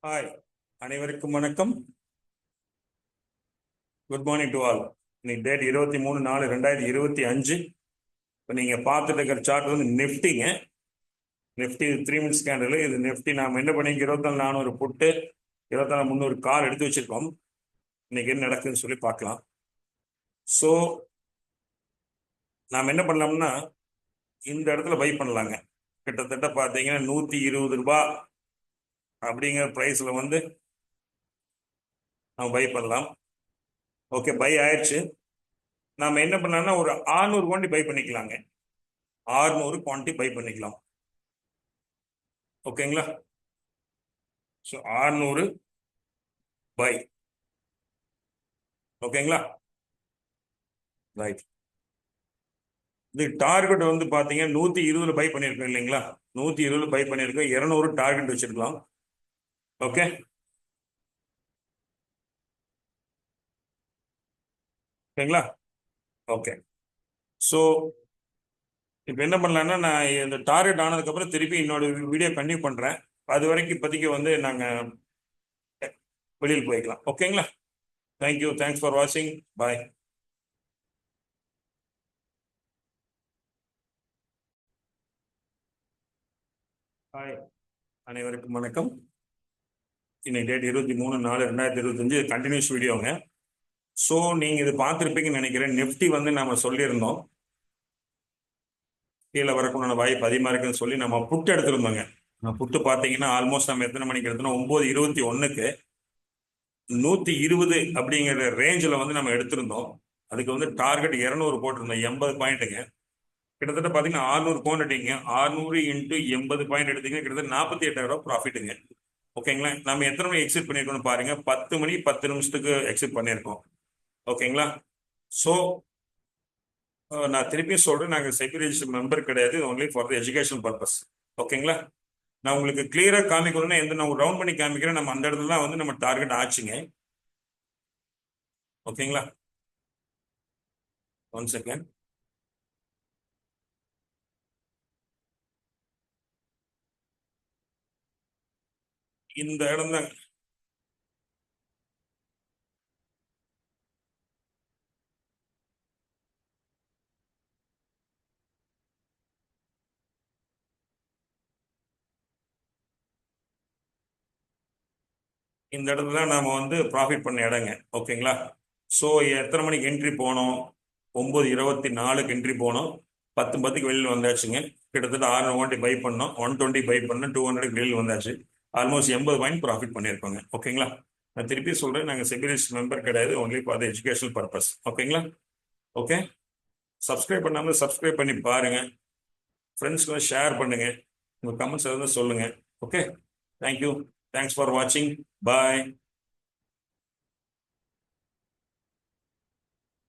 Hi, அனைவருக்கும் வணக்கம். Good morning to all. இன்னைக்கு டேட் 23/4/2025. இப்போ நீங்கள் பார்த்துட்டு இருக்கிற சார்ட் வந்து நிஃப்டிங்க. Nifty 3 minutes candle. இது நிஃப்டி நாம் என்ன பண்ணி 24,400 புட்டு 24,300 கால் எடுத்து வச்சிருக்கோம். இன்னைக்கு என்ன நடக்குதுன்னு சொல்லி பார்க்கலாம். ஸோ நாம் என்ன பண்ணலாம்னா இந்த இடத்துல பை பண்ணலாங்க. கிட்டத்தட்ட பார்த்தீங்கன்னா 120 ரூபாய் அப்படிங்கிற ப்ரைஸில் வந்து நம்ம பை பண்ணலாம். ஓகே, பை ஆயிடுச்சு. நாம் என்ன பண்ணலாம்னா ஒரு 600 குவான்டி பை பண்ணிக்கலாங்க. 600 குவான்டி பை பண்ணிக்கலாம். ஓகேங்களா? So 600 by. ஓகேங்களா? ரைட். இது டார்கெட் வந்து பார்த்தீங்கன்னா 120 பை பண்ணியிருக்கோம் இல்லைங்களா? 120 பை பண்ணியிருக்கோம். 200 டார்கெட் வச்சிருக்கலாம். ஓகே, ஓகேங்களா? ஓகே. ஸோ இப்போ என்ன பண்ணலான்னா, நான் இந்த டார்கெட் ஆனதுக்கப்புறம் திருப்பி என்னோட வீடியோ கண்டினியூ பண்ணுறேன். அது வரைக்கும் இப்போதைக்கு வந்து நாங்கள் வெளியில் போய்க்கலாம். ஓகேங்களா? தேங்க்யூ, தேங்க்ஸ் ஃபார் வாட்சிங். பாய். ஹாய், அனைவருக்கும் வணக்கம். இன்னைக்கு டேட் 23/4/2025 கண்டினியூஸ் வீடியோங்க. ஸோ நீங்கள் இது பார்த்துருப்பீங்கன்னு நினைக்கிறேன். நிஃப்டி வந்து நம்ம சொல்லியிருந்தோம் கீழே வரக்கூடிய வாய்ப்பு அதிகமாக இருக்குன்னு சொல்லி நம்ம புட்டு எடுத்திருந்தோங்க. புட்டு பார்த்தீங்கன்னா ஆல்மோஸ்ட் நம்ம எத்தனை மணிக்கு எடுத்தோம்னா 9:21க்கு 120 அப்படிங்கிற ரேஞ்சில் வந்து நம்ம எடுத்திருந்தோம். அதுக்கு வந்து டார்கெட் 200 போட்டிருந்தோம். 80 பாயிண்ட்டுங்க. கிட்டத்தட்ட பார்த்தீங்கன்னா 600 குவான்டிட்டிங்க. 600 இன்ட்டு 80 பாயிண்ட் எடுத்தீங்கன்னா கிட்டத்தட்ட 48,000 ப்ராஃபிட்டுங்க. ஓகேங்களா? நம்ம எத்தனை மணி எக்ஸிட் பண்ணியிருக்கோம்னு பாருங்க. 10 மணி 10 நிமிஷத்துக்கு எக்ஸிட் பண்ணியிருக்கோம். ஓகேங்களா? ஸோ நான் திருப்பியும் சொல்கிறேன், நாங்கள் செக்யூரிட்டி மெம்பர் கிடையாது. Only for the education purpose. ஓகேங்களா? நான் உங்களுக்கு கிளியராக காமிக்கணும்னா நான் ரவுண்ட் பண்ணி காமிக்கிறேன். நம்ம அந்த இடத்துல தான் வந்து நம்ம டார்கெட் ஆச்சுங்க. ஓகேங்களா? 1 செகண்ட். இந்த இடம் தான் இந்த இடத்துல தான் நாம் வந்து ப்ராஃபிட் பண்ண இடங்க. ஓகேங்களா? ஸோ எத்தனை மணிக்கு என்ட்ரி போனோம்? 9:24க்கு என்ட்ரி போனோம். 10:10க்கு வெளியில் வந்தாச்சுங்க. கிட்டத்தட்ட 600 குவான்டி பை பண்ணோம். 120 பை பண்ணோம். 200க்கு வெளியில் வந்தாச்சு. ஆல்மோஸ்ட் 80 பாயிண்ட் ப்ராஃபிட் பண்ணியிருக்கோங்க. ஓகேங்களா? நான் திருப்பி சொல்கிறேன், நாங்கள் செக்யூரிட்டி மெம்பர் கிடையாது. Only for the educational purpose. ஓகேங்களா? ஓகே, சப்ஸ்கிரைப் பண்ணாமல் சப்ஸ்கிரைப் பண்ணி பாருங்கள். ஃப்ரெண்ட்ஸ்க்கு ஷேர் பண்ணுங்கள். உங்கள் கமெண்ட்ஸ் எதாவது சொல்லுங்கள். ஓகே, தேங்க்யூ, தேங்க்ஸ் ஃபார் வாட்சிங். பாய்.